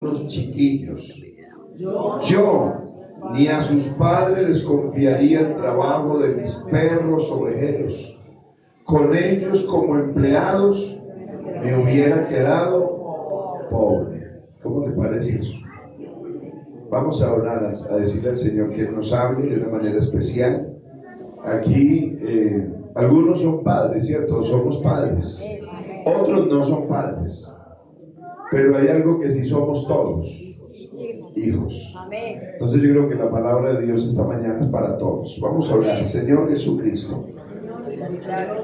los chiquillos. Yo ni a sus padres les confiaría el trabajo de mis perros ovejeros. Con ellos como empleados me hubiera quedado pobre. ¿Cómo le parece eso? Vamos a orar, a decirle al Señor que nos hable de una manera especial. Aquí algunos son padres, ¿cierto? Somos padres. Otros no son padres. Pero hay algo que sí somos todos, hijos. Entonces yo creo que la palabra de Dios esta mañana es para todos. Vamos a orar. Señor Jesucristo,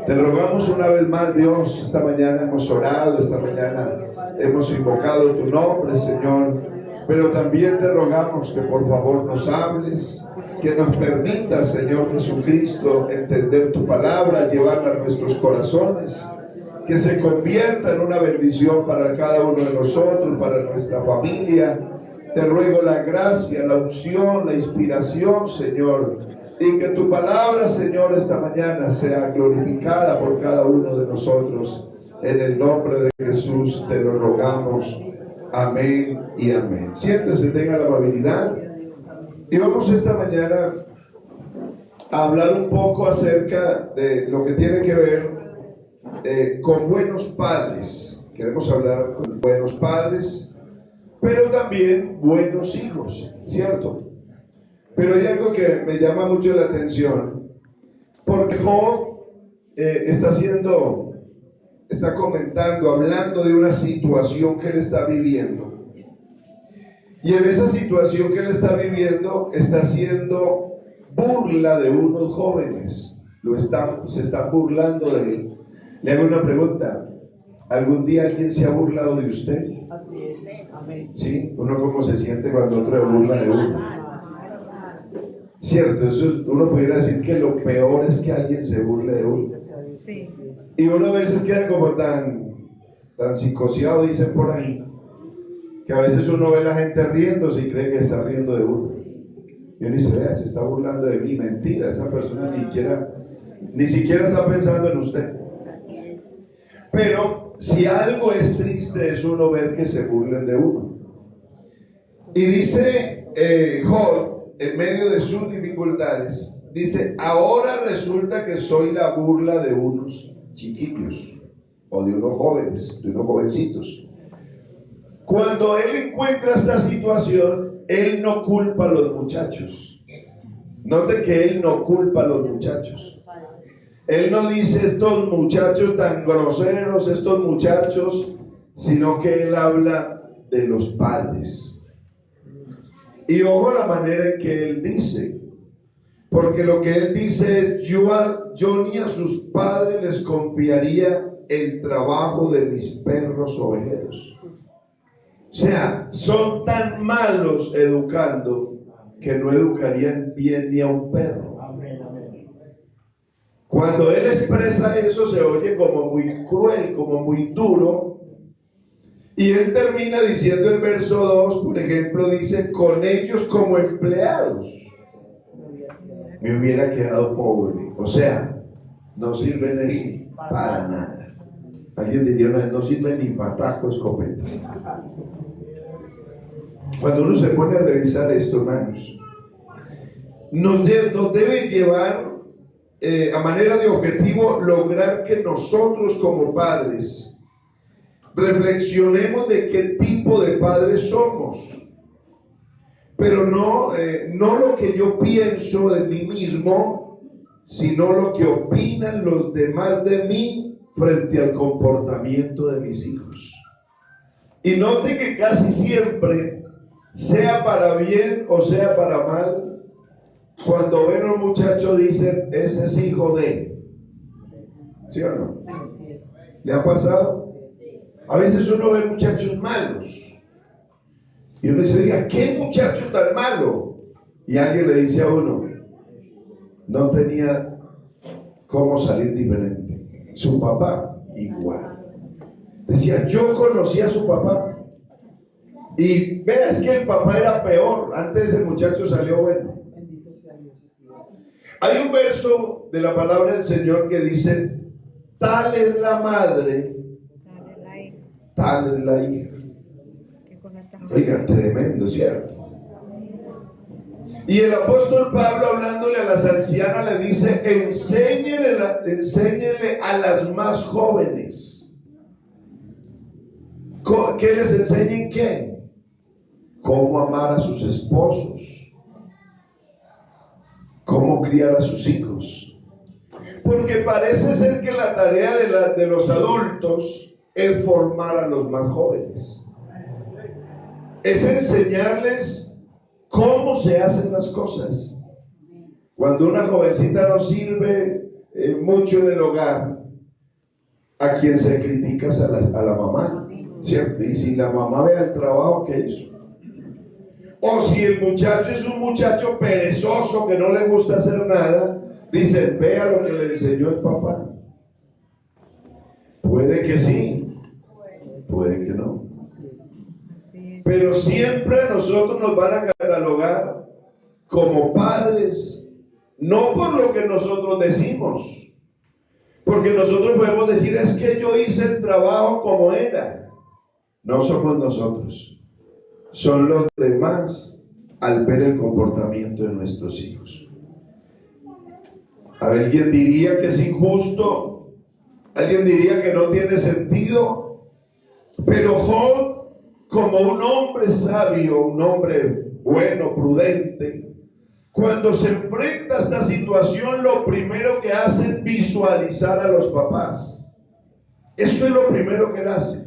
te rogamos una vez más, Dios, esta mañana hemos orado, esta mañana hemos invocado tu nombre, Señor, pero también te rogamos que por favor nos hables, que nos permitas, Señor Jesucristo, entender tu palabra, llevarla a nuestros corazones, que se convierta en una bendición para cada uno de nosotros, para nuestra familia. Te ruego la gracia, la unción, la inspiración, Señor, y que tu palabra, Señor, esta mañana sea glorificada por cada uno de nosotros. En el nombre de Jesús te lo rogamos. Amén y amén. Siéntese, tenga la amabilidad. Y vamos esta mañana a hablar un poco acerca de lo que tiene que ver con buenos padres. Queremos hablar con buenos padres, pero también buenos hijos, ¿cierto? Pero hay algo que me llama mucho la atención, porque Job está comentando, hablando de una situación que él está viviendo. Y en esa situación que él está viviendo, está haciendo burla de unos jóvenes. Se están burlando de él. Le hago una pregunta. ¿Algún día alguien se ha burlado de usted? Así es. Amén. ¿Sí? ¿Uno cómo se siente cuando otro se burla de uno? Cierto, uno pudiera decir que lo peor es que alguien se burle de uno. Sí. Y uno a veces queda como tan psicoseado, dicen por ahí, que a veces uno ve a la gente riéndose y cree que está riendo de uno. Y uno dice, vea, se está burlando de mí. Mentira, esa persona ni siquiera está pensando en usted. Pero si algo es triste es uno ver que se burlen de uno. Y dice Job, en medio de sus dificultades, dice, ahora resulta que soy la burla de unos chiquillos, o de unos jóvenes, de unos jovencitos. Cuando él encuentra esta situación, él no culpa a los muchachos. Note que él no culpa a los muchachos. Él no dice estos muchachos tan groseros, estos muchachos, sino que él habla de los padres. Y ojo la manera en que él dice, porque lo que él dice es, yo ni a sus padres les confiaría el trabajo de mis perros ovejeros. O sea, son tan malos educando que no educarían bien ni a un perro. Cuando él expresa eso se oye como muy cruel, como muy duro. Y él termina diciendo el verso 2, por ejemplo, dice, con ellos como empleados me hubiera quedado pobre. O sea, no sirven así para nada. Alguien diría una vez, no sirven ni para taco, escopeta. Cuando uno se pone a revisar esto, hermanos, nos debe llevar a manera de objetivo lograr que nosotros como padres reflexionemos de qué tipo de padres somos, pero no lo que yo pienso de mí mismo, sino lo que opinan los demás de mí frente al comportamiento de mis hijos. Y note que casi siempre, sea para bien o sea para mal, cuando ven a un muchacho dicen, ese es hijo de. ¿Sí o no? Sí. ¿Le ha pasado? A veces uno ve muchachos malos y uno dice, oiga, ¿qué muchacho tan malo? Y alguien le dice a uno, no tenía cómo salir diferente. Su papá igual. Decía, yo conocí a su papá y veas que el papá era peor. Antes ese muchacho salió bueno. Hay un verso de la palabra del Señor que dice, tal es la madre, tal es la hija. Oigan, tremendo, ¿cierto? Y el apóstol Pablo, hablándole a las ancianas, le dice: enséñele a las más jóvenes. ¿Qué les enseñen? ¿Qué? Cómo amar a sus esposos, cómo criar a sus hijos. Porque parece ser que la tarea de los adultos es formar a los más jóvenes, es enseñarles cómo se hacen las cosas. Cuando una jovencita no sirve mucho en el hogar, a quien se critica es a la mamá, ¿cierto? Y si la mamá ve el trabajo que hizo, o si el muchacho es un muchacho perezoso que no le gusta hacer nada, dice: vea lo que le enseñó el papá. Puede que sí, puede que no, pero siempre a nosotros nos van a catalogar como padres, no por lo que nosotros decimos, porque nosotros podemos decir: es que yo hice el trabajo como era. No somos nosotros, son los demás al ver el comportamiento de nuestros hijos. Alguien diría que es injusto, alguien diría que no tiene sentido, pero Job, como un hombre sabio, un hombre bueno, prudente, cuando se enfrenta a esta situación, lo primero que hace es visualizar a los papás. Eso es lo primero que él hace.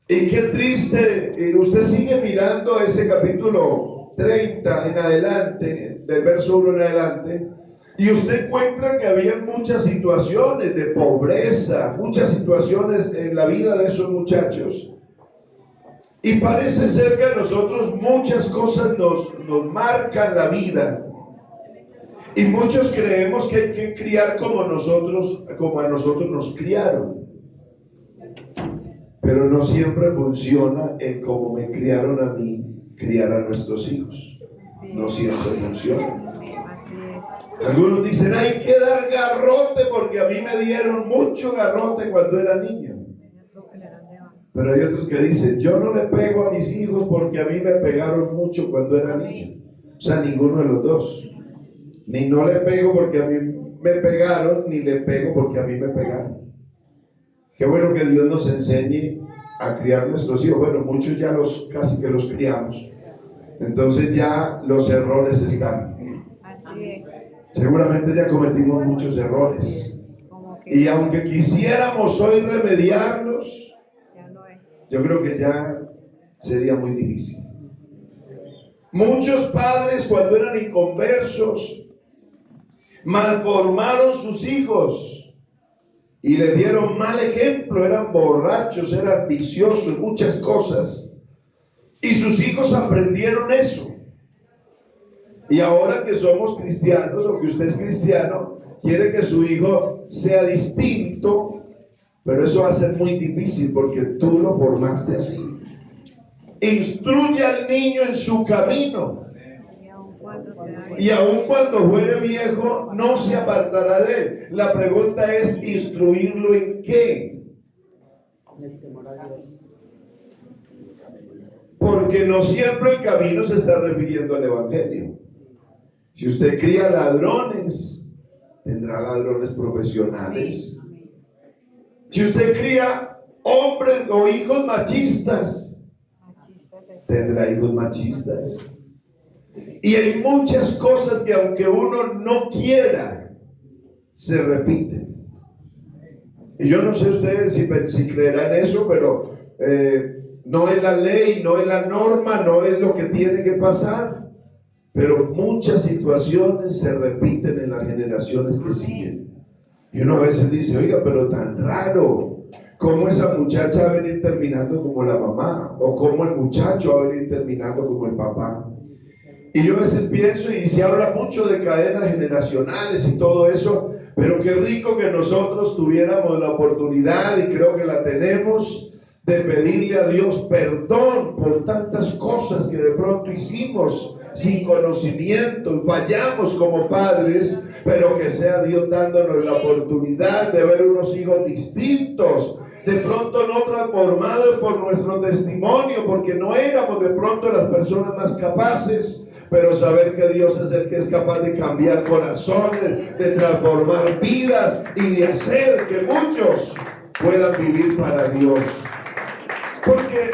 Y qué triste, usted sigue mirando ese capítulo 30 en adelante, del verso 1 en adelante, y usted encuentra que había muchas situaciones de pobreza, muchas situaciones en la vida de esos muchachos. Y parece ser que a nosotros muchas cosas nos marcan la vida. Y muchos creemos que hay que criar como a nosotros nos criaron. Pero no siempre funciona en como me criaron a mí, criar a nuestros hijos. No siempre funciona. Algunos dicen: hay que dar garrote porque a mí me dieron mucho garrote cuando era niño. Pero hay otros que dicen: yo no le pego a mis hijos porque a mí me pegaron mucho cuando era niño. O sea, ninguno de los dos. Ni no le pego porque a mí me pegaron, ni le pego porque a mí me pegaron. Qué bueno que Dios nos enseñe a criar nuestros hijos. Bueno, muchos ya casi que los criamos. Entonces ya los errores están. Así es. Seguramente ya cometimos muchos errores. Y aunque quisiéramos hoy remediarlos, yo creo que ya sería muy difícil. Muchos padres, cuando eran inconversos, malformaron sus hijos y le dieron mal ejemplo. Eran borrachos, eran viciosos, muchas cosas, y sus hijos aprendieron eso. Y ahora que somos cristianos, o que usted es cristiano, quiere que su hijo sea distinto, pero eso va a ser muy difícil porque tú lo formaste así. Instruye al niño en su camino, y aun cuando fuere viejo no se apartará de él. La pregunta es: ¿instruirlo en qué? Porque no siempre el camino se está refiriendo al evangelio. Si usted cría ladrones, tendrá ladrones profesionales. Si usted cría hombres o hijos machistas, tendrá hijos machistas. Y hay muchas cosas que, aunque uno no quiera, se repiten. Y yo no sé ustedes si creerán eso, pero no es la ley, no es la norma, no es lo que tiene que pasar. Pero muchas situaciones se repiten en las generaciones que siguen. Y uno a veces dice: oiga, pero tan raro, ¿cómo esa muchacha va a venir terminando como la mamá? O cómo el muchacho va a venir terminando como el papá. Y yo a veces pienso, y se habla mucho de cadenas generacionales y todo eso, pero qué rico que nosotros tuviéramos la oportunidad, y creo que la tenemos, de pedirle a Dios perdón por tantas cosas que de pronto hicimos sin conocimiento y fallamos como padres, pero que sea Dios dándonos la oportunidad de ver unos hijos distintos, de pronto no transformados por nuestro testimonio, porque no éramos de pronto las personas más capaces, pero saber que Dios es el que es capaz de cambiar corazones, de transformar vidas y de hacer que muchos puedan vivir para Dios. Porque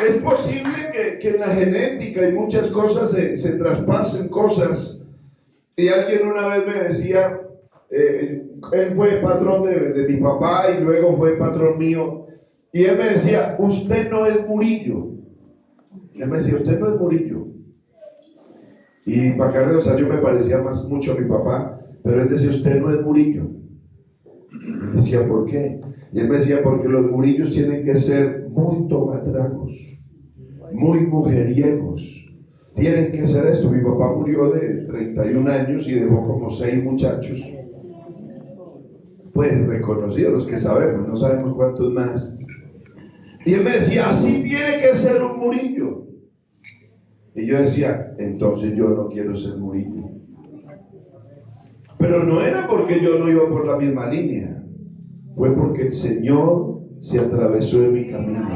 es posible que en la genética y muchas cosas se traspasen cosas. Y alguien una vez me decía, él fue patrón de mi papá y luego fue patrón mío, y él me decía, usted no es Murillo. Él me decía, usted no es Murillo. Y para acá, o sea, yo me parecía mucho a mi papá, pero él decía, usted no es Murillo. Y decía, ¿por qué? Y él me decía, porque los Murillos tienen que ser muy tomatragos, muy mujeriegos, tienen que ser esto. Mi papá murió de 31 años y dejó como 6 muchachos, pues reconocidos, los que sabemos, no sabemos cuántos más. Y él me decía, así tiene que ser un Murillo. Y yo decía, entonces yo no quiero ser Murillo. Pero no era porque yo no iba por la misma línea, fue porque el Señor se atravesó en mi camino.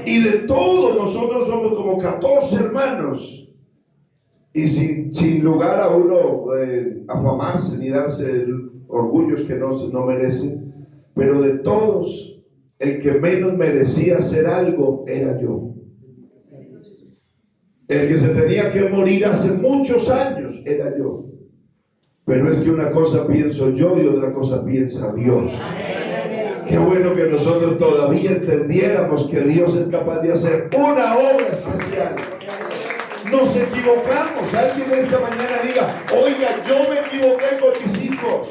Y de todos nosotros somos como 14 hermanos. Y sin lugar a uno afamarse ni darse orgullos que no merece, pero de todos, el que menos merecía hacer algo era yo. El que se tenía que morir hace muchos años era yo. Pero es que una cosa pienso yo y otra cosa piensa Dios. Qué bueno que nosotros todavía entendiéramos que Dios es capaz de hacer una obra especial. Nos equivocamos. Alguien esta mañana diga, oiga, yo me equivoqué con mis hijos.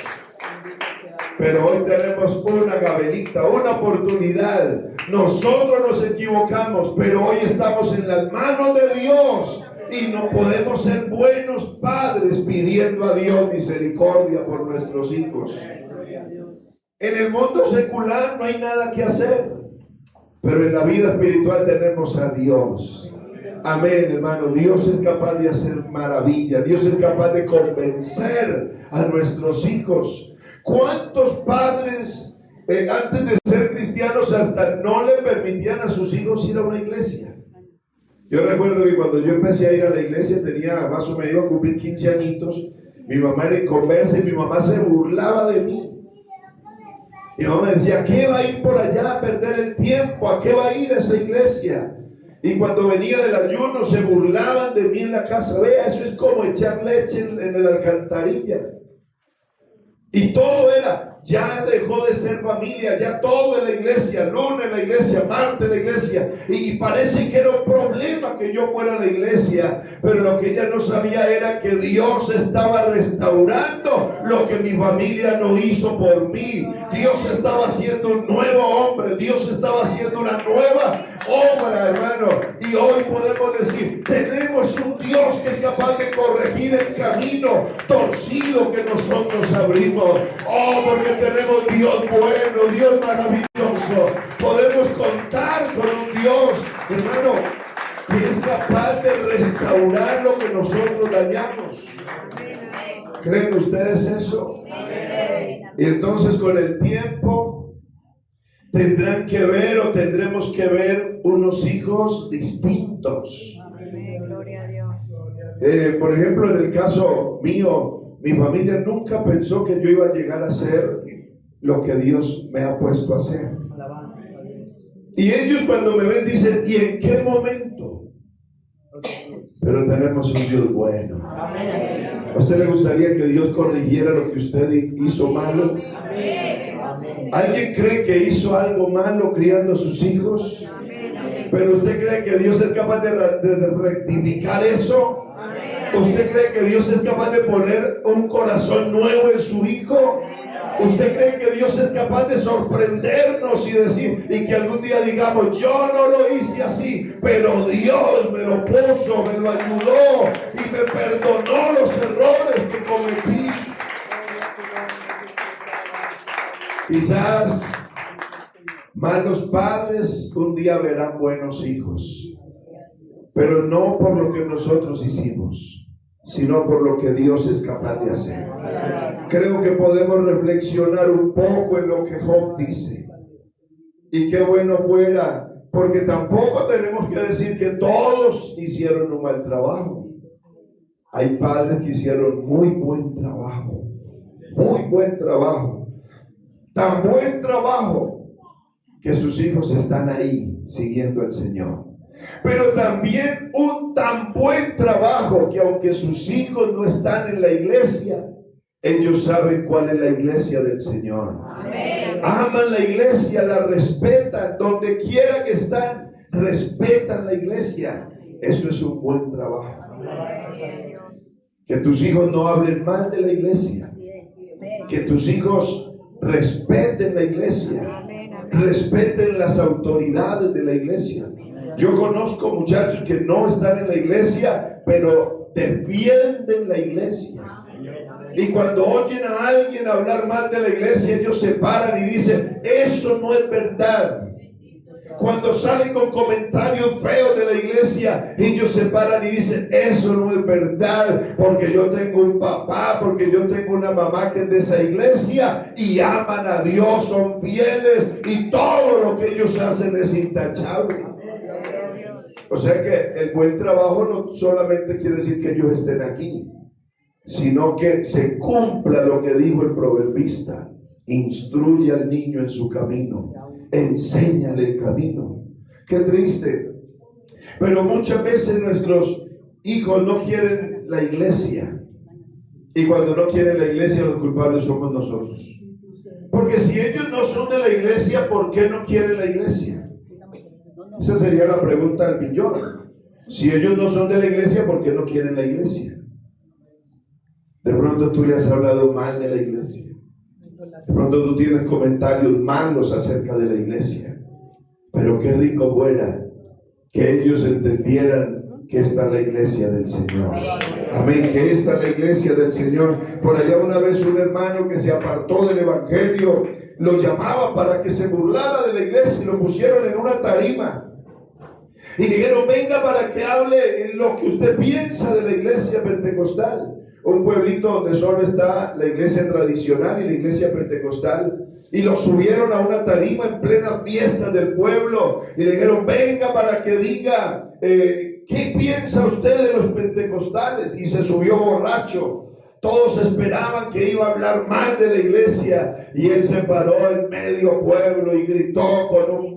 Pero hoy tenemos una gabelita, una oportunidad. Nosotros nos equivocamos, pero hoy estamos en las manos de Dios. Y no podemos ser buenos padres pidiendo a Dios misericordia por nuestros hijos. En el mundo secular no hay nada que hacer, pero en la vida espiritual tenemos a Dios. Amén, hermano. Dios es capaz de hacer maravilla. Dios es capaz de convencer a nuestros hijos. ¿Cuántos padres antes de ser cristianos hasta no le permitían a sus hijos ir a una iglesia? Yo recuerdo que cuando yo empecé a ir a la iglesia tenía más o menos, iba a cumplir 15 añitos. Mi mamá era inconversa y mi mamá se burlaba de mí. Mi mamá me decía, ¿a qué va a ir por allá a perder el tiempo? ¿A qué va a ir a esa iglesia? Y cuando venía del ayuno se burlaban de mí en la casa. Vea, eso es como echar leche en el alcantarilla. Y todo era, ya dejó de ser familia, ya todo en la iglesia, lunes en la iglesia, martes en la iglesia. Y parece que era un problema que yo fuera a la iglesia, pero lo que ella no sabía era que Dios estaba restaurando lo que mi familia no hizo por mí. Dios estaba haciendo un nuevo hombre, Dios estaba haciendo una nueva obra, hermano. Y hoy podemos decir, tenemos un Dios que es capaz de corregir el camino torcido que nosotros abrimos. Oh, porque tenemos Dios bueno, Dios maravilloso. Podemos contar con un Dios, hermano, que es capaz de restaurar lo que nosotros dañamos. ¿Creen ustedes eso? Y entonces con el tiempo tendrán que ver o tendremos que ver unos hijos distintos. Por ejemplo, en el caso mío, mi familia nunca pensó que yo iba a llegar a ser lo que Dios me ha puesto a hacer. Y ellos cuando me ven dicen, ¿y en qué momento? Pero tenemos un Dios bueno. ¿A usted le gustaría que Dios corrigiera lo que usted hizo malo? ¿Alguien cree que hizo algo malo criando a sus hijos? ¿Pero usted cree que Dios es capaz de rectificar eso? ¿Usted cree que Dios es capaz de poner un corazón nuevo en su hijo? ¿Usted cree que Dios es capaz de sorprendernos y decir, y que algún día digamos, yo no lo hice así, pero Dios me lo puso, me lo ayudó y me perdonó los errores que cometí? Quizás malos padres un día verán buenos hijos, pero no por lo que nosotros hicimos, sino por lo que Dios es capaz de hacer. Creo que podemos reflexionar un poco en lo que Job dice. Y qué bueno fuera, porque tampoco tenemos que decir que todos hicieron un mal trabajo. Hay padres que hicieron muy buen trabajo. Muy buen trabajo. Tan buen trabajo que sus hijos están ahí siguiendo al Señor. Pero también un tan buen trabajo que aunque sus hijos no están en la iglesia, ellos saben cuál es la iglesia del Señor. Amén. Aman la iglesia, la respetan. Donde quiera que están, respetan la iglesia. Eso es un buen trabajo. Que tus hijos no hablen mal de la iglesia. Que tus hijos respeten la iglesia. Respeten las autoridades de la iglesia. Yo conozco muchachos que no están en la iglesia, pero defienden la iglesia. Y cuando oyen a alguien hablar mal de la iglesia, ellos se paran y dicen, eso no es verdad. Cuando salen con comentarios feos de la iglesia, ellos se paran y dicen, eso no es verdad, porque yo tengo un papá, porque yo tengo una mamá que es de esa iglesia y aman a Dios, son fieles y todo lo que ellos hacen es intachable. O sea que el buen trabajo no solamente quiere decir que ellos estén aquí, sino que se cumpla lo que dijo el proverbista: instruye al niño en su camino, enséñale el camino. Qué triste, pero muchas veces nuestros hijos no quieren la iglesia, y cuando no quieren la iglesia, los culpables somos nosotros. Porque si ellos no son de la iglesia, ¿por qué no quieren la iglesia? Esa sería la pregunta del millón. Si ellos no son de la iglesia, ¿por qué no quieren la iglesia? De pronto tú le has hablado mal de la iglesia. De pronto tú tienes comentarios malos acerca de la iglesia. Pero qué rico fuera que ellos entendieran que esta es la iglesia del Señor. Amén, que esta es la iglesia del Señor. Por allá una vez un hermano que se apartó del evangelio lo llamaba para que se burlara de la iglesia y lo pusieron en una tarima. Y dijeron, venga para que hable lo que usted piensa de la iglesia pentecostal. Un pueblito donde solo está la iglesia tradicional y la iglesia pentecostal. Y lo subieron a una tarima en plena fiesta del pueblo. Y le dijeron, venga para que diga, ¿qué piensa usted de los pentecostales? Y se subió borracho. Todos esperaban que iba a hablar mal de la iglesia. Y él se paró en medio pueblo y gritó con un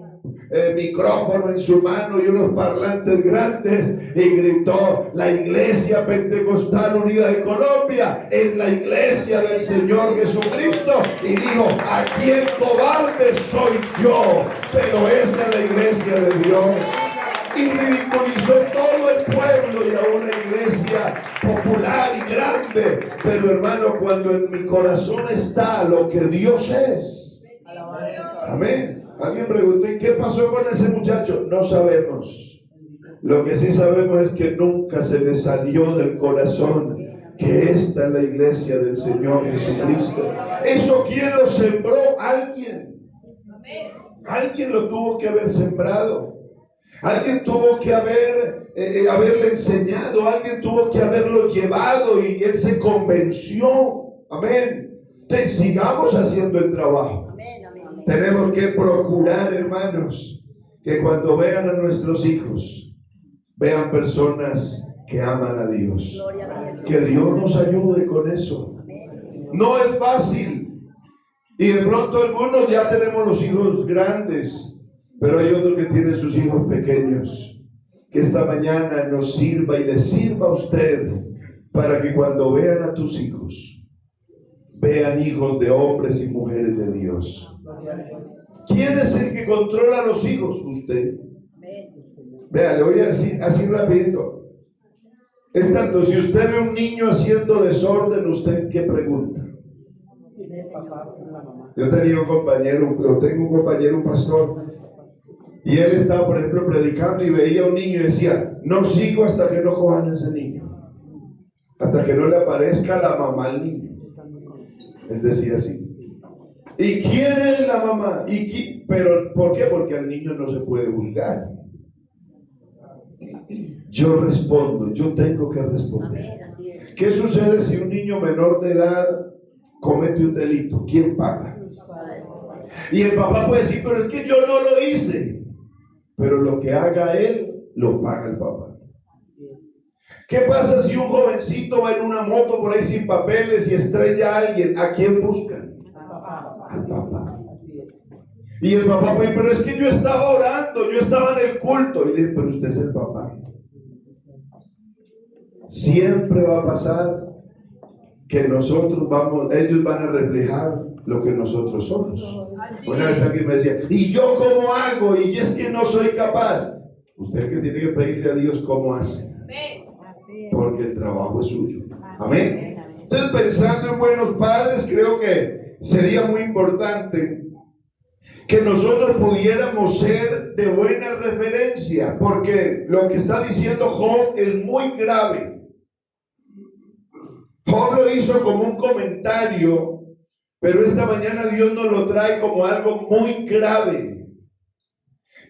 micrófono en su mano y unos parlantes grandes y gritó: la iglesia pentecostal unida de Colombia es la iglesia del Señor Jesucristo. Y dijo: ¿a quién cobarde soy yo? Pero esa es la iglesia de Dios. Y ridiculizó todo el pueblo y a una iglesia popular y grande. Pero hermano, cuando en mi corazón está lo que Dios es, amén. Alguien preguntó: ¿y qué pasó con ese muchacho? No sabemos. Lo que sí sabemos es que nunca se le salió del corazón que esta es la iglesia del Señor Jesucristo. ¿Eso quién lo sembró? Alguien. Alguien lo tuvo que haber sembrado. Alguien tuvo que haberle enseñado. Alguien tuvo que haberlo llevado y él se convenció. Amén. Entonces sigamos haciendo el trabajo. Tenemos que procurar, hermanos, que cuando vean a nuestros hijos, vean personas que aman a Dios. Que Dios nos ayude con eso. No es fácil. Y de pronto algunos ya tenemos los hijos grandes, pero hay otros que tienen sus hijos pequeños. Que esta mañana nos sirva y le sirva a usted para que cuando vean a tus hijos, vean hijos de hombres y mujeres de Dios. ¿Quién es el que controla a los hijos? Usted. Vea, le voy a decir así rapidito. Es tanto, si usted ve un niño haciendo desorden, ¿usted qué pregunta? Yo tengo un compañero, un pastor, y él estaba, por ejemplo, predicando y veía a un niño y decía: no sigo hasta que no cojan a ese niño, hasta que no le aparezca la mamá al niño. Él decía así. ¿Y quién es la mamá? ¿Pero por qué? Porque al niño no se puede juzgar. Yo respondo, yo tengo que responder. ¿Qué sucede si un niño menor de edad comete un delito? ¿Quién paga? Y el papá puede decir, pero es que yo no lo hice. Pero lo que haga él, lo paga el papá. ¿Qué pasa si un jovencito va en una moto por ahí sin papeles y estrella a alguien? ¿A quién buscan? Al papá. Y el papá puede decir, pero es que yo estaba orando, yo estaba en el culto. Y dice, pero usted es el papá. Siempre va a pasar que ellos van a reflejar lo que nosotros somos. Una vez alguien me decía, ¿y yo cómo hago? Y es que no soy capaz. Usted que tiene que pedirle a Dios cómo hace, porque el trabajo es suyo. Amén. Entonces, pensando en buenos padres, creo que sería muy importante que nosotros pudiéramos ser de buena referencia, porque lo que está diciendo Job es muy grave. Job lo hizo como un comentario, pero esta mañana Dios nos lo trae como algo muy grave.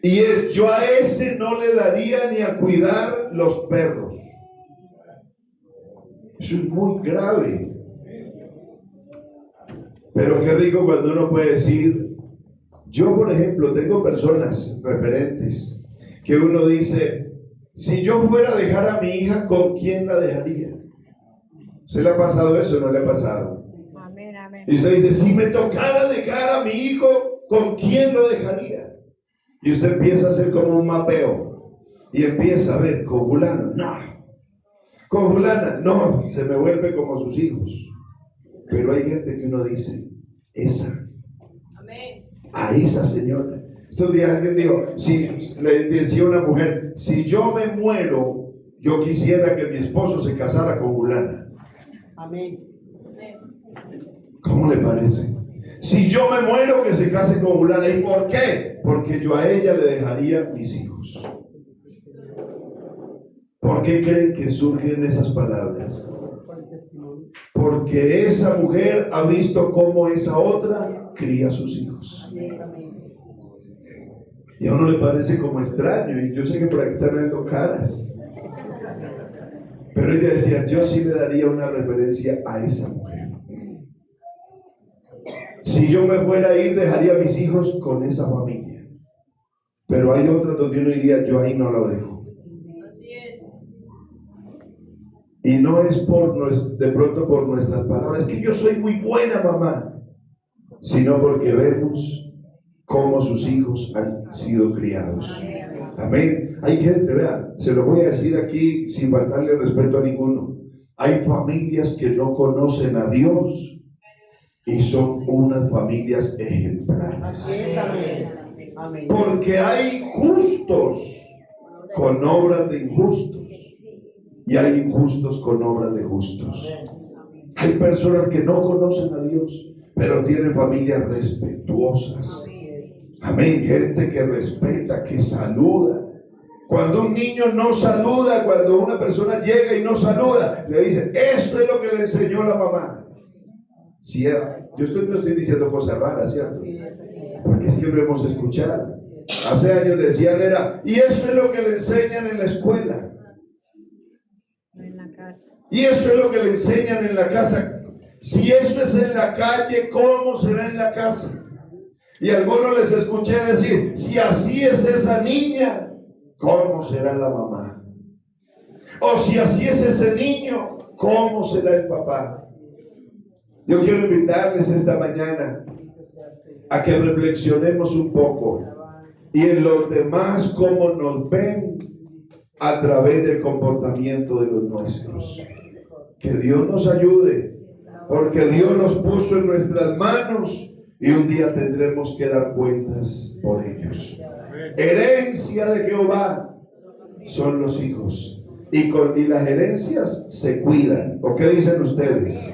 Y es, yo a ese no le daría ni a cuidar los perros. Eso es muy grave. Pero qué rico cuando uno puede decir, yo por ejemplo tengo personas referentes que uno dice, si yo fuera a dejar a mi hija, ¿con quién la dejaría? ¿Se le ha pasado eso o no le ha pasado? Amén, amén. Y usted dice, si me tocara dejar a mi hijo, ¿con quién lo dejaría? Y usted empieza a hacer como un mapeo y empieza a ver, con fulano, no, con fulana, no, se me vuelve como sus hijos. Pero hay gente que uno dice, esa, a esa señora. Estos días alguien dijo, si le decía a una mujer, si yo me muero, yo quisiera que mi esposo se casara con fulana. Amén. ¿Cómo le parece? Si yo me muero, que se case con fulana. ¿Y por qué? Porque yo a ella le dejaría mis hijos. ¿Por qué creen que surgen esas palabras? Porque esa mujer ha visto cómo esa otra cría a sus hijos. Y a uno le parece como extraño, y yo sé que por aquí están viendo caras. Pero ella decía, yo sí le daría una referencia a esa mujer. Si yo me fuera a ir, dejaría a mis hijos con esa familia. Pero hay otras donde uno diría, yo ahí no lo dejo. Y no es de pronto por nuestras palabras, es que yo soy muy buena mamá, sino porque vemos cómo sus hijos han sido criados. Amén. Hay gente, vean, se lo voy a decir aquí sin faltarle respeto a ninguno. Hay familias que no conocen a Dios y son unas familias ejemplares. Porque hay justos con obras de injustos y hay injustos con obras de justos. Hay personas que no conocen a Dios, pero tienen familias respetuosas. Amén. Gente que respeta, que saluda. Cuando un niño no saluda, cuando una persona llega y no saluda, le dicen, eso es lo que le enseñó la mamá. Si yo no estoy diciendo cosas raras, ¿cierto? Porque siempre hemos escuchado. Hace años decían, y eso es lo que le enseñan en la escuela. Y eso es lo que le enseñan en la casa. Si eso es en la calle, ¿cómo será en la casa? Y a algunos les escuché decir, si así es esa niña, ¿cómo será la mamá? O si así es ese niño, ¿cómo será el papá? Yo quiero invitarles esta mañana a que reflexionemos un poco y en los demás cómo nos ven a través del comportamiento de los nuestros. Que Dios nos ayude, porque Dios nos puso en nuestras manos y un día tendremos que dar cuentas por ellos. Herencia de Jehová son los hijos, y las herencias se cuidan. ¿O qué dicen ustedes?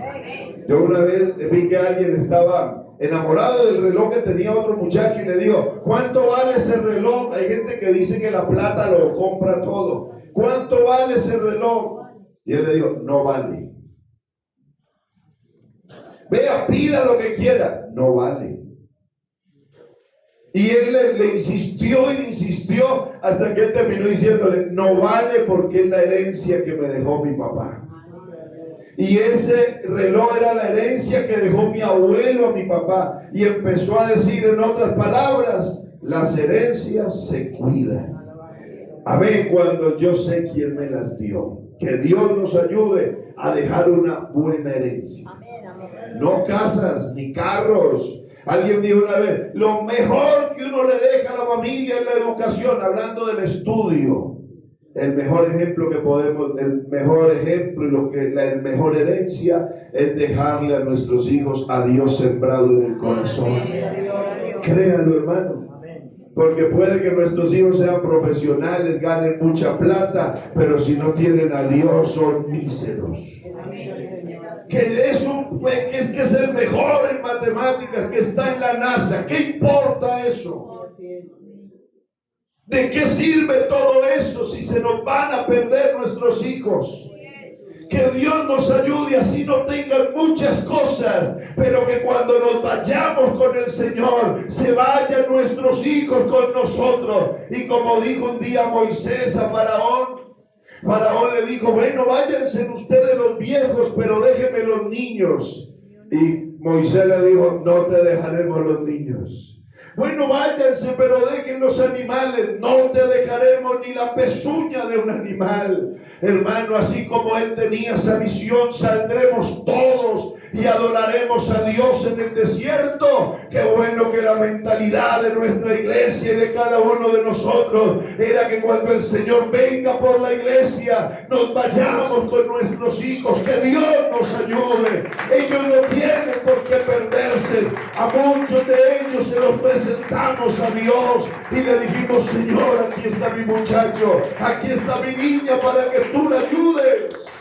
Yo una vez vi que alguien estaba enamorado del reloj que tenía otro muchacho y le dijo, ¿cuánto vale ese reloj? Hay gente que dice que la plata lo compra todo. ¿Cuánto vale ese reloj? Y él le dijo, no vale. Vea, pida lo que quiera. No vale. Y él le insistió y le insistió hasta que él terminó diciéndole, no vale porque es la herencia que me dejó mi papá. Y ese reloj era la herencia que dejó mi abuelo a mi papá. Y empezó a decir, en otras palabras, las herencias se cuidan. Amén, cuando yo sé quién me las dio. Que Dios nos ayude a dejar una buena herencia. No casas ni carros. Alguien dijo una vez, lo mejor que uno le deja a la familia es la educación, hablando del estudio. El mejor ejemplo que podemos, el mejor ejemplo y la mejor herencia es dejarle a nuestros hijos a Dios sembrado en el corazón. Créalo, hermano. Porque puede que nuestros hijos sean profesionales, ganen mucha plata, pero si no tienen a Dios son míseros. Que es el mejor en matemáticas, que está en la NASA. ¿Qué importa eso? ¿De qué sirve todo eso si se nos van a perder nuestros hijos? Que Dios nos ayude, así no tengan muchas cosas, pero que cuando nos vayamos con el Señor, se vayan nuestros hijos con nosotros. Y como dijo un día Moisés a Faraón, Faraón le dijo, bueno, váyanse ustedes los viejos, pero déjenme los niños. Y Moisés le dijo, no te dejaremos los niños. Bueno, váyanse, pero dejen los animales. No te dejaremos ni la pezuña de un animal. Hermano, así como él tenía esa visión, saldremos todos y adoraremos a Dios en el desierto. Qué bueno que la mentalidad de nuestra iglesia y de cada uno de nosotros era que cuando el Señor venga por la iglesia, nos vayamos con nuestros hijos. Que Dios nos ayude. Ellos no tienen por qué perderse. A muchos de ellos se los presentamos a Dios y le dijimos, Señor, aquí está mi muchacho, aquí está mi niña para que tú la ayudes.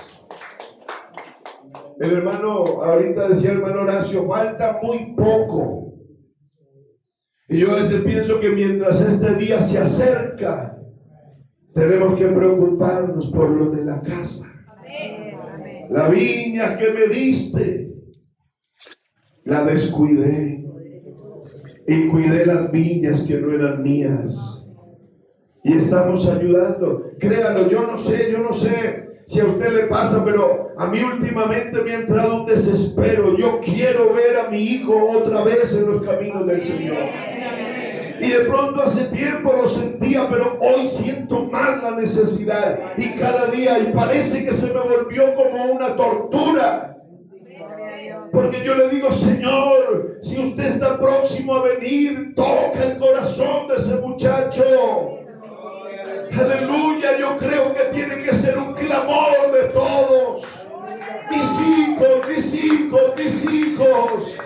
El hermano, ahorita decía el hermano Horacio, falta muy poco. Y yo a veces pienso que mientras este día se acerca, tenemos que preocuparnos por lo de la casa. La viña que me diste, la descuidé. Y cuidé las viñas que no eran mías. Y estamos ayudando. Créalo, yo no sé si a usted le pasa, pero a mí últimamente me ha entrado un desespero. Yo quiero ver a mi hijo otra vez en los caminos del Señor. Y de pronto hace tiempo lo sentía, pero hoy siento más la necesidad. Y cada día, y parece que se me volvió como una tortura. Porque yo le digo, Señor, si usted está próximo a venir, toca el corazón de ese muchacho. Aleluya, yo creo que tiene que ser un clamor de todos. Mis hijos,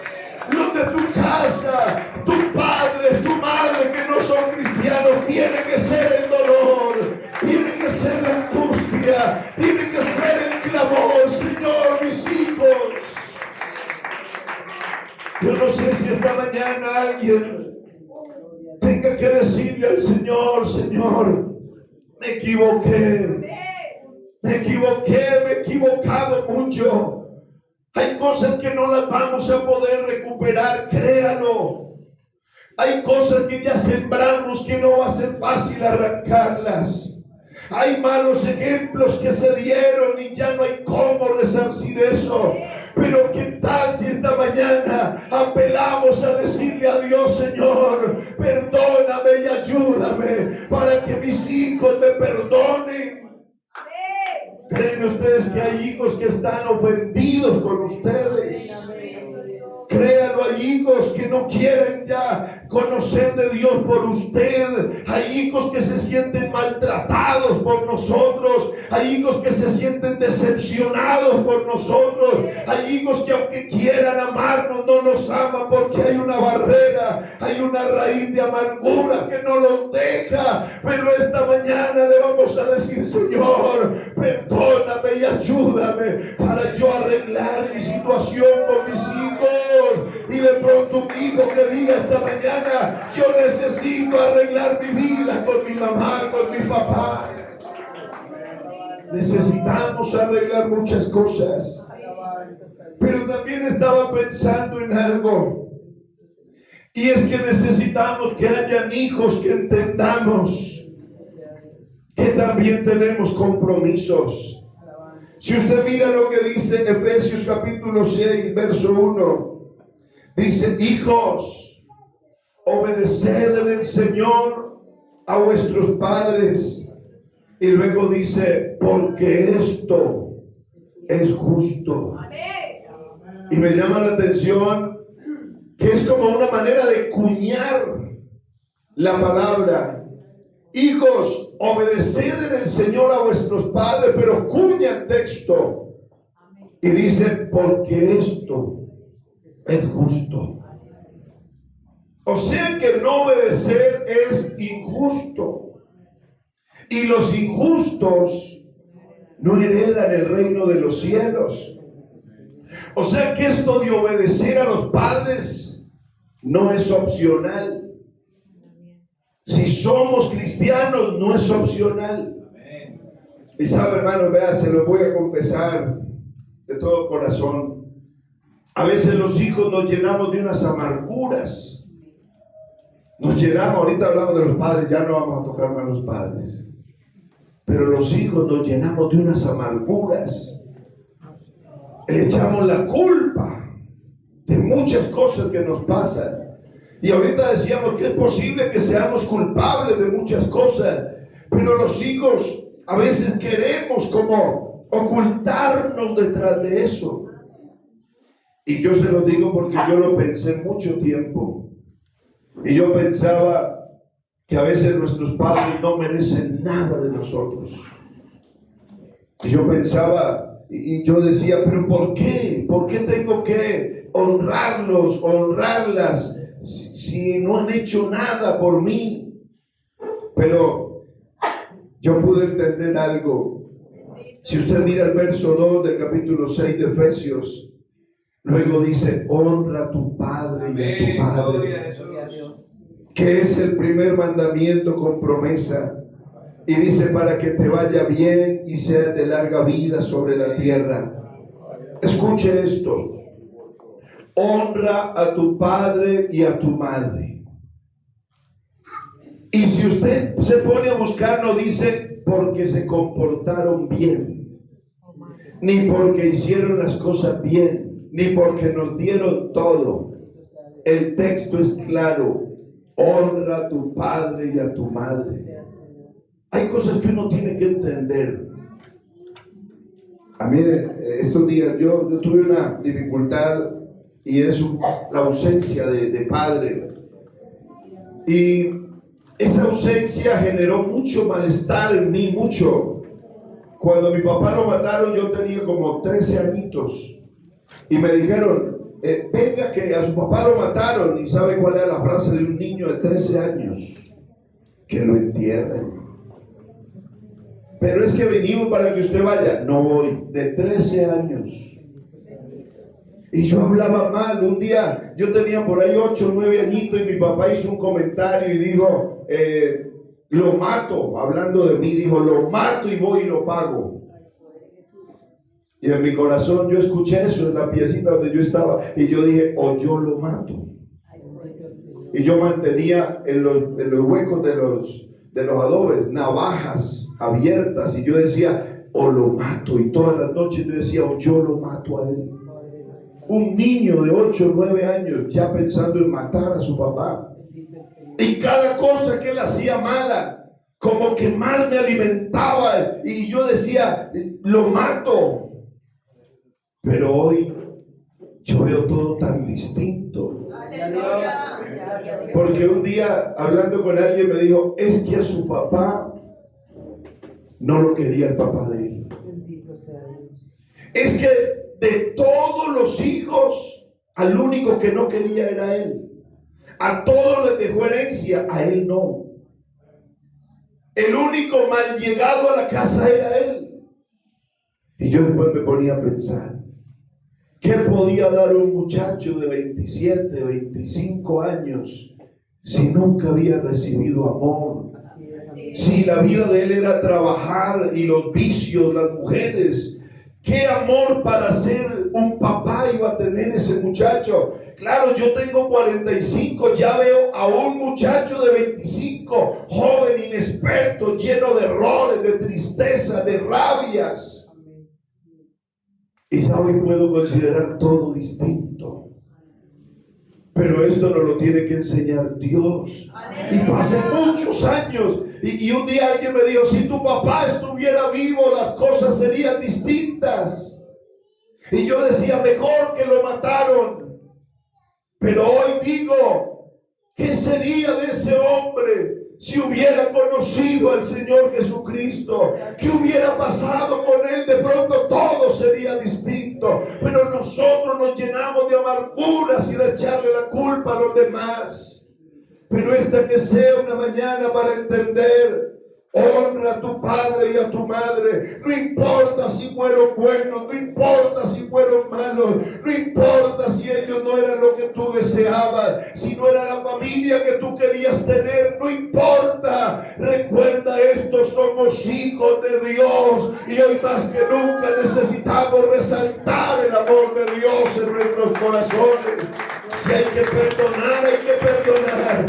los de tu casa, tu padre, tu madre que no son cristianos, tiene que ser el dolor, tiene que ser la angustia, tiene que ser el clamor, Señor, mis hijos. Yo no sé si esta mañana alguien tenga que decirle al Señor, Señor, me equivoqué, me he equivocado mucho. Hay cosas que no las vamos a poder recuperar, créalo. Hay cosas que ya sembramos que no va a ser fácil arrancarlas. Hay malos ejemplos que se dieron y ya no hay cómo resarcir eso. Pero qué tal si esta mañana apelamos a decirle a Dios, Señor, perdóname y ayúdame para que mis hijos me perdonen. ¿Creen ustedes que hay hijos que están ofendidos con ustedes? Créanlo, hay hijos que no quieren ya conocer de Dios por usted. Hay hijos que se sienten maltratados por nosotros. Hay hijos que se sienten decepcionados por nosotros. Hay hijos que aunque quieran amarnos no nos aman porque hay una barrera, hay una raíz de amargura que no los deja. Pero esta mañana le vamos a decir, Señor, perdóname y ayúdame para yo arreglar mi situación con mis hijos. Y de pronto un hijo que diga esta mañana, yo necesito arreglar mi vida con mi mamá, con mi papá. Necesitamos arreglar muchas cosas. Pero también estaba pensando en algo. Y es que necesitamos que hayan hijos que entendamos que también tenemos compromisos. Si usted mira lo que dice Efesios capítulo 6, verso 1, dice: hijos, obedeced en el Señor a vuestros padres. Y luego dice: porque esto es justo. Y me llama la atención que es como una manera de cuñar la palabra. Hijos, obedeced en el Señor a vuestros padres, pero cuña el texto y dice: porque esto es justo. O sea que no obedecer es injusto. Y los injustos no heredan el reino de los cielos. O sea que esto de obedecer a los padres no es opcional. Si somos cristianos, no es opcional. Y sabe, hermano, vea, se lo voy a confesar de todo corazón. A veces los hijos nos llenamos de unas amarguras. Nos llenamos, ahorita hablamos de los padres, ya no vamos a tocar más los padres. Pero los hijos nos llenamos de unas amarguras. Le echamos la culpa de muchas cosas que nos pasan. Y ahorita decíamos que es posible que seamos culpables de muchas cosas. Pero los hijos a veces queremos como ocultarnos detrás de eso. Y yo se lo digo porque yo lo pensé mucho tiempo. Y yo pensaba que a veces nuestros padres no merecen nada de nosotros. Y yo pensaba, y yo decía: pero ¿por qué? ¿Por qué tengo que honrarlos, honrarlas, si no han hecho nada por mí? Pero yo pude entender algo. Si usted mira el verso 2 del capítulo 6 de Efesios, luego dice: honra a tu padre y a tu madre, que es el primer mandamiento con promesa. Y dice: para que te vaya bien y seas de larga vida sobre la tierra. Escuche esto: honra a tu padre y a tu madre. Y si usted se pone a buscar, no dice porque se comportaron bien, ni porque hicieron las cosas bien, ni porque nos dieron todo. El texto es claro: honra a tu padre y a tu madre. Hay cosas que uno tiene que entender. A mí estos días yo tuve una dificultad, y es la ausencia de padre. Y esa ausencia generó mucho malestar en mí, mucho. Cuando mi papá lo mataron, yo tenía como 13 añitos. Y me dijeron: venga, que a su papá lo mataron. ¿Y sabe cuál era la frase de un niño de 13 años? Que lo entierren. Pero es que venimos para que usted vaya. No voy. De 13 años. Y yo hablaba mal. Un día yo tenía por ahí 8 o 9 añitos, y mi papá hizo un comentario y dijo: lo mato. Hablando de mí, dijo: lo mato y voy y lo pago. Y en mi corazón yo escuché eso en la piecita donde yo estaba, y yo dije: o yo lo mato. Y yo mantenía en los huecos de los adobes navajas abiertas, y yo decía: o lo mato. Y todas las noches yo decía: o yo lo mato a él. Un niño de 8 o 9 años ya pensando en matar a su papá. Y cada cosa que él hacía mala, como que más me alimentaba, y yo decía: lo mato. Pero hoy yo veo todo tan distinto. Porque un día, hablando con alguien, me dijo: es que a su papá no lo quería el papá de él. Es que de todos los hijos, al único que no quería era él. A todos les dejó herencia, a él no. El único mal llegado a la casa era él. Y yo después me ponía a pensar: ¿qué podía dar un muchacho de 27, 25 años si nunca había recibido amor? Si la vida de él era trabajar y los vicios, las mujeres. ¿Qué amor para ser un papá iba a tener ese muchacho? Claro, yo tengo 45, ya veo a un muchacho de 25, joven, inexperto, lleno de errores, de tristeza, de rabias. Y ya hoy puedo considerar todo distinto. Pero esto nos lo tiene que enseñar Dios. Y pasan muchos años. Y un día alguien me dijo, si tu papá estuviera vivo, las cosas serían distintas. Y yo decía, mejor que lo mataron. Pero hoy digo, ¿qué sería de ese hombre si hubiera conocido al Señor Jesucristo? ¿Qué hubiera pasado con él? De pronto todo sería distinto. Pero nosotros nos llenamos de amarguras y de echarle la culpa a los demás. Pero esta que sea una mañana para entender: honra a tu padre y a tu madre. No importa si fueron buenos, no importa si fueron malos, no importa si ellos no eran lo que tú deseabas, si no era la familia que tú querías tener, no importa. Recuerda esto: somos hijos de Dios y hoy más que nunca necesitamos resaltar el amor de Dios en nuestros corazones. Si hay que perdonar, hay que perdonar.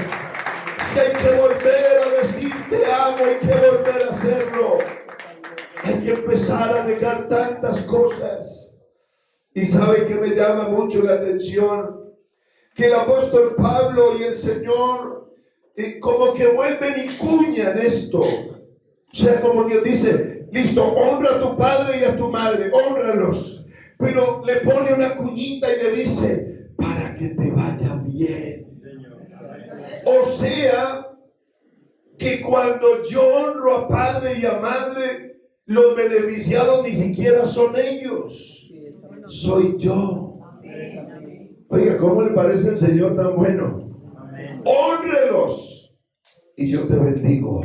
Si hay que volver a decir te amo, hay que volver a hacerlo. Hay que empezar a dejar tantas cosas. Y sabe que me llama mucho la atención que el apóstol Pablo y el Señor como que vuelven y cuñan esto. O sea, como que dice, listo, honra a tu padre y a tu madre, hónralos. Pero le pone una cuñita y le dice, para que te vaya bien. O sea, que cuando yo honro a padre y a madre, los beneficiados ni siquiera son ellos, soy yo. Oiga, ¿cómo le parece el Señor tan bueno? Hónrelos y yo te bendigo.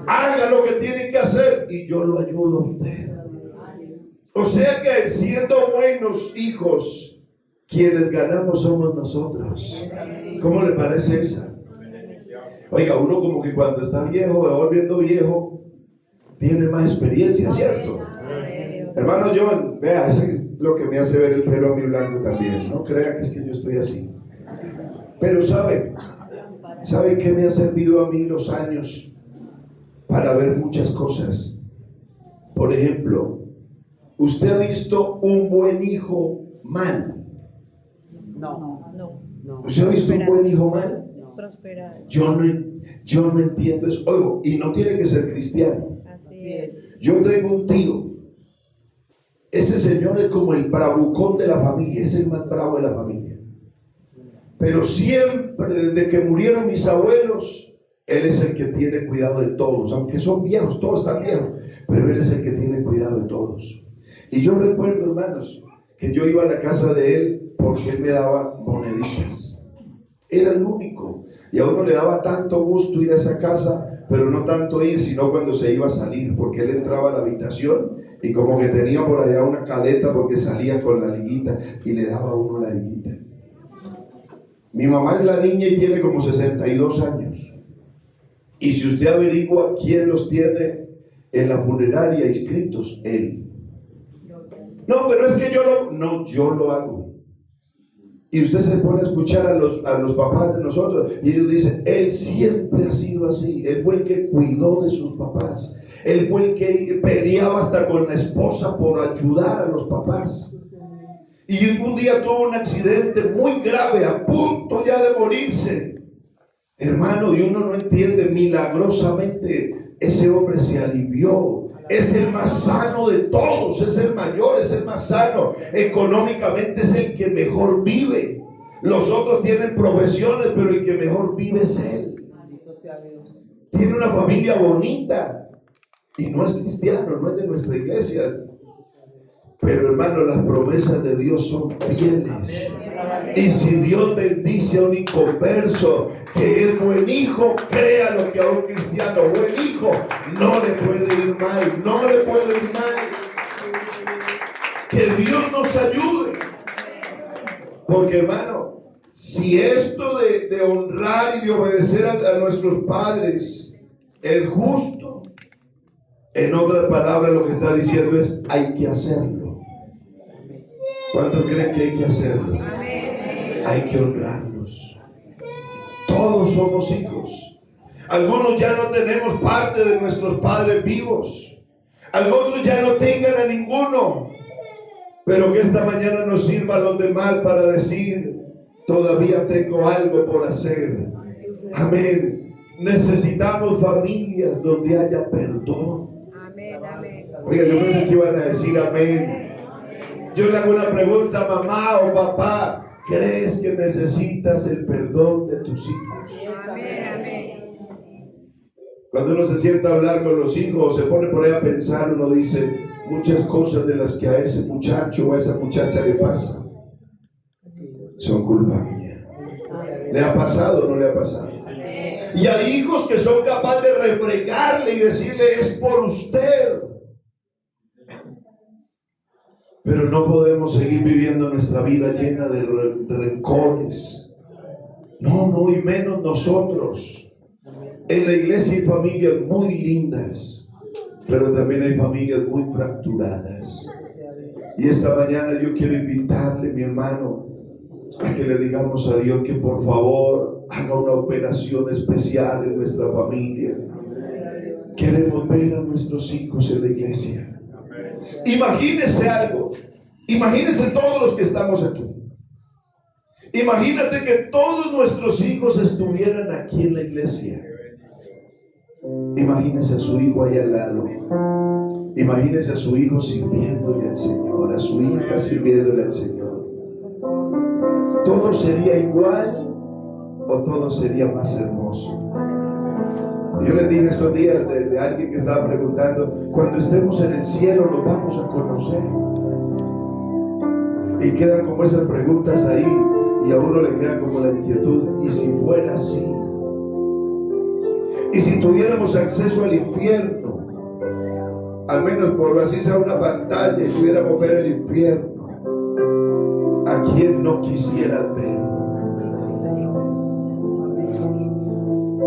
Haga lo que tiene que hacer y yo lo ayudo a usted. O sea que siendo buenos hijos, quienes ganamos somos nosotros. ¿Cómo le parece esa? Oiga, uno como que cuando está viejo, va volviendo viejo, tiene más experiencia, ¿cierto? Hermano John, vea, ese es lo que me hace ver el pelo a mí blanco también. No crea que es que yo estoy así. Pero ¿sabe qué me ha servido a mí los años para ver muchas cosas? Por ejemplo, ¿usted ha visto un buen hijo mal? No. ¿Usted ha visto un buen hijo mal? Yo no entiendo eso. Oigo, y no tiene que ser cristiano. Así es. Yo tengo un tío. Ese señor es como el bravucón de la familia, es el más bravo de la familia. Pero siempre, desde que murieron mis abuelos, él es el que tiene cuidado de todos. Aunque son viejos, todos están viejos, pero él es el que tiene cuidado de todos. Y yo recuerdo, hermanos, que yo iba a la casa de él porque él me daba moneditas. Era el único. Y a uno le daba tanto gusto ir a esa casa, pero no tanto ir, sino cuando se iba a salir, porque él entraba a la habitación y como que tenía por allá una caleta porque salía con la liguita y le daba a uno la liguita. Mi mamá es la niña y tiene como 62 años. Y si usted averigua quién los tiene en la funeraria inscritos, él. No, pero es que yo lo hago. Y usted se pone a escuchar a los papás de nosotros y ellos dicen, él siempre ha sido así. Él fue el que cuidó de sus papás. Él fue el que peleaba hasta con la esposa por ayudar a los papás. Y un día tuvo un accidente muy grave, a punto ya de morirse. Hermano, y uno no entiende, milagrosamente ese hombre se alivió. Es el más sano de todos, es el mayor, es el más sano. Económicamente es el que mejor vive. Los otros tienen profesiones, pero el que mejor vive es él. Tiene una familia bonita y no es cristiano, no es de nuestra iglesia. Pero hermano, las promesas de Dios son fieles. Y si Dios bendice a un inconverso que es buen hijo, créalo que a un cristiano buen hijo no le puede ir mal, no le puede ir mal. Que Dios nos ayude. Porque hermano, si esto de honrar y de obedecer a nuestros padres es justo, en otras palabras lo que está diciendo es hay que hacerlo. ¿Cuántos creen que hay que hacerlo? Hay que honrarlos. Todos somos hijos. Algunos ya no tenemos parte de nuestros padres vivos. Algunos ya no tengan a ninguno. pero que esta mañana nos sirva a los demás para decir: todavía tengo algo por hacer. Amén. Necesitamos familias donde haya perdón. Amén, amén. Oiga, yo pensé que iban a decir amén. Yo le hago una pregunta, mamá o papá: ¿crees que necesitas el perdón de tus hijos? Amén, amén. Cuando uno se sienta a hablar con los hijos o se pone por ahí a pensar, uno dice muchas cosas de las que a ese muchacho o a esa muchacha le pasa son culpa mía. ¿Le ha pasado o no le ha pasado? Y hay hijos que son capaces de refregarle y decirle: es por usted. Pero no podemos seguir viviendo nuestra vida llena de rencores. No, y menos nosotros. En la iglesia hay familias muy lindas, pero también hay familias muy fracturadas. Y esta mañana yo quiero invitarle, mi hermano, a que le digamos a Dios que por favor haga una operación especial en nuestra familia. Queremos ver a nuestros hijos en la iglesia. Imagínese algo. Imagínese todos los que estamos aquí. Imagínate que todos nuestros hijos estuvieran aquí en la iglesia. Imagínese a su hijo ahí al lado. Imagínese a su hijo sirviéndole al Señor, a su hija sirviéndole al Señor. ¿Todo sería igual o todo sería más hermoso? Yo les dije estos días de alguien que estaba preguntando: cuando estemos en el cielo nos vamos a conocer. Y quedan como esas preguntas ahí, y a uno le queda como la inquietud: ¿y si fuera así? ¿Y si tuviéramos acceso al infierno? Al menos por así sea una pantalla y pudiéramos ver el infierno. ¿A quién no quisieras ver?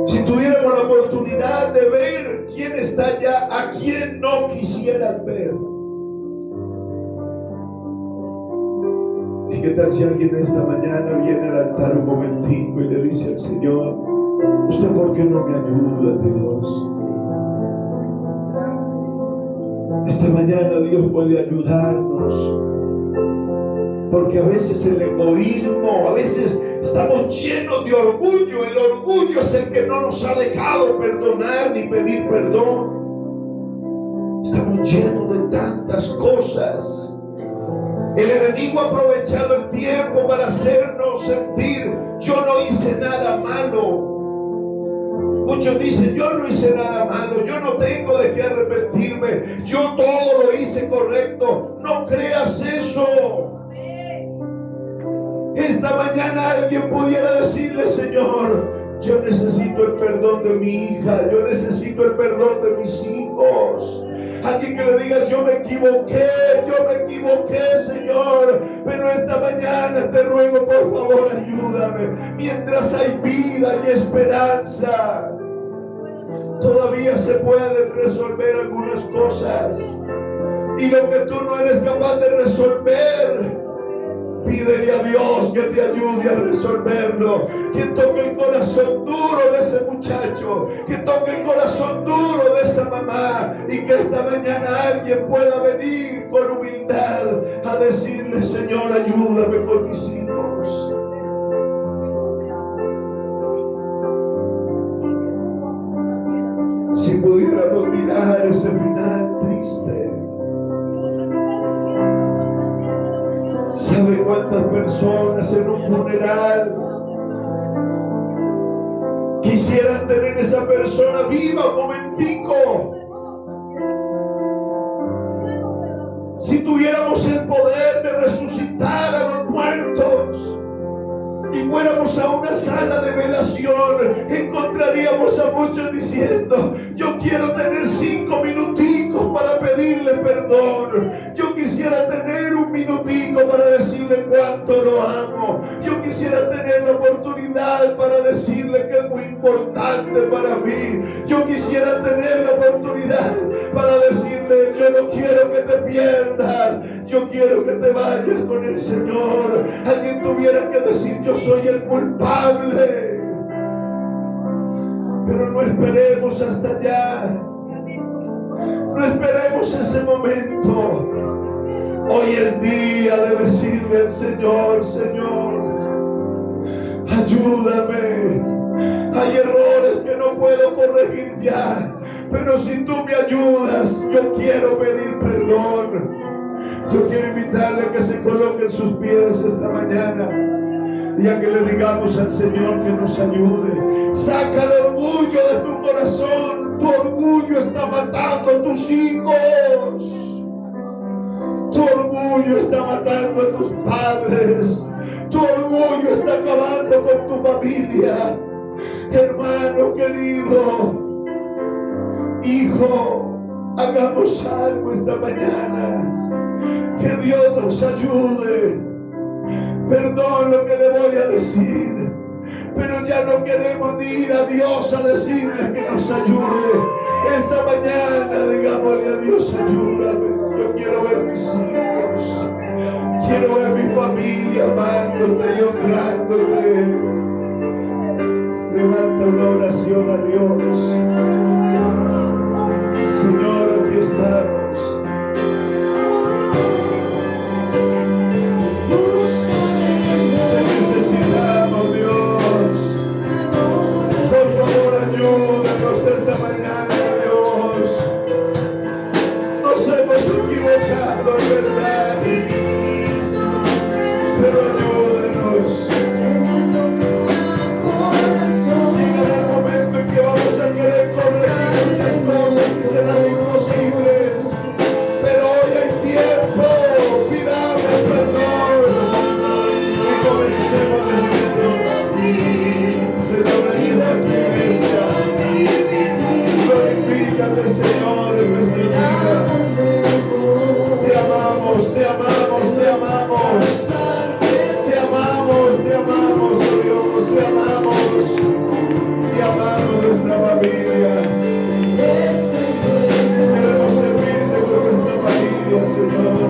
Si tuviéramos la oportunidad de ver quién está allá, ¿a quién no quisieras ver? ¿Y qué tal si alguien esta mañana viene al altar un momentico y le dice al Señor: ¿usted por qué no me ayuda, Dios? Esta mañana Dios puede ayudarnos, porque a veces el egoísmo, a veces estamos llenos de orgullo. El orgullo es el que no nos ha dejado perdonar ni pedir perdón. Estamos llenos de tantas cosas. El enemigo ha aprovechado el tiempo para hacernos sentir: yo no hice nada malo. Muchos dicen: yo no hice nada malo, yo no tengo de qué arrepentirme, yo todo lo hice correcto. No creas eso. Esta mañana alguien pudiera decirle: Señor, yo necesito el perdón de mi hija, yo necesito el perdón de mis hijos. Alguien que le diga: yo me equivoqué, Señor, pero esta mañana te ruego, por favor, ayúdame. Mientras hay vida y esperanza, todavía se pueden resolver algunas cosas. Y lo que tú no eres capaz de resolver, pídele a Dios que te ayude a resolverlo. Que toque el corazón duro de ese muchacho, que toque el corazón duro de esa mamá, y que esta mañana alguien pueda venir con humildad a decirle: Señor, ayúdame por mis hijos. Si pudiéramos mirar ese final triste. ¿Sabe cuántas personas en un funeral quisieran tener esa persona viva un momentico? Si tuviéramos el poder de resucitar a los muertos y fuéramos a una sala de velación, encontraríamos a muchos diciendo: yo quiero tener 5 minuticos para pedirle perdón. Yo quisiera tener un minutico para decirle cuánto lo amo. Yo quisiera tener la oportunidad para decirle que es muy importante para mí. Yo quisiera tener la oportunidad para decirle: yo no quiero que te pierdas, yo quiero que te vayas con el Señor. Alguien tuviera que decir: yo soy el culpable. Pero no esperemos hasta allá. No esperemos ese momento. Hoy es día de decirle al Señor: Señor, ayúdame. Hay errores que no puedo corregir ya, pero si tú me ayudas, yo quiero pedir perdón. Yo quiero invitarle a que se coloque en sus pies esta mañana y a que le digamos al Señor que nos ayude. Saca el orgullo de tu corazón. Tu orgullo está matando a tus hijos. Tu orgullo está matando a tus padres. Tu orgullo está acabando con tu familia. Hermano querido, hijo, hagamos algo esta mañana. Que Dios nos ayude. Perdón lo que le voy a decir, pero ya no queremos ir a Dios a decirle que nos ayude. Esta mañana digámosle a Dios: ayúdame. Yo quiero ver mis hijos, quiero ver mi familia amándote y honrándote. Levanta una oración a Dios. Señor, aquí estamos. Te necesitamos, Dios. Por favor, ayúdanos esta mañana, Dios. Nos hemos equivocado, en verdad, pero ayúdanos. Llega el momento en que vamos a querer corregir muchas cosas y serán imposibles, pero hoy hay tiempo. Pidamos perdón y comencemos diciendo: Señor, aquí está tu iglesia. Glorifícate, Señor, en nuestra vida. Te amamos, te amamos, te amamos. Te amamos, oh Dios, te amamos. Y amamos nuestra familia. Queremos servirte con nuestra familia, Señor.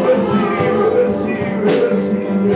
Recibe, recibe, recibe.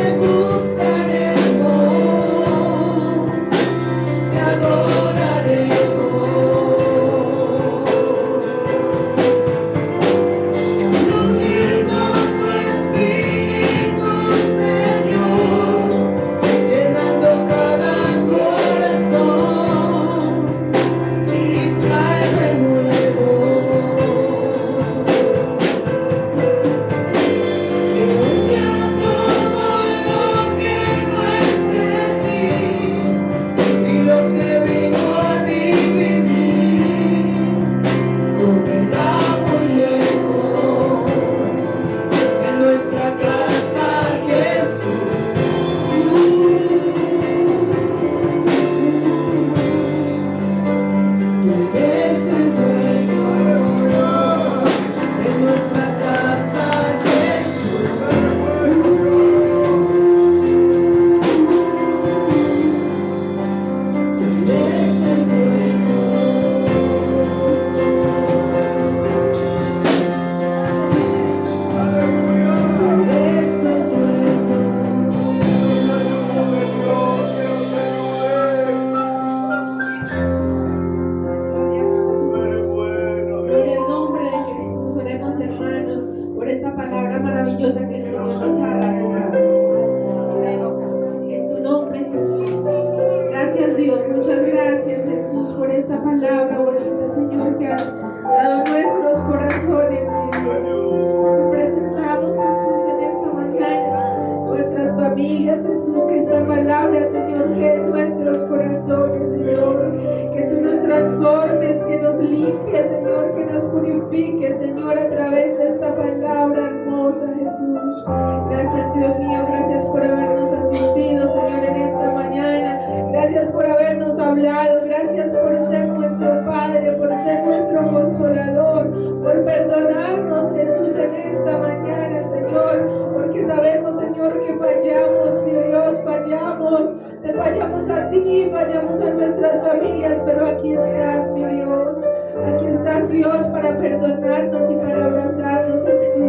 Perdonarnos y para abrazarnos, Jesús.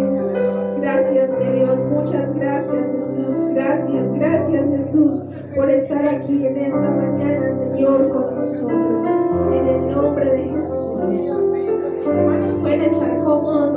Gracias, mi Dios, muchas gracias. Gracias Jesús, gracias, gracias Jesús por estar aquí en esta mañana, Señor, con nosotros. En el nombre de Jesús. Hermanos, pueden estar cómodos.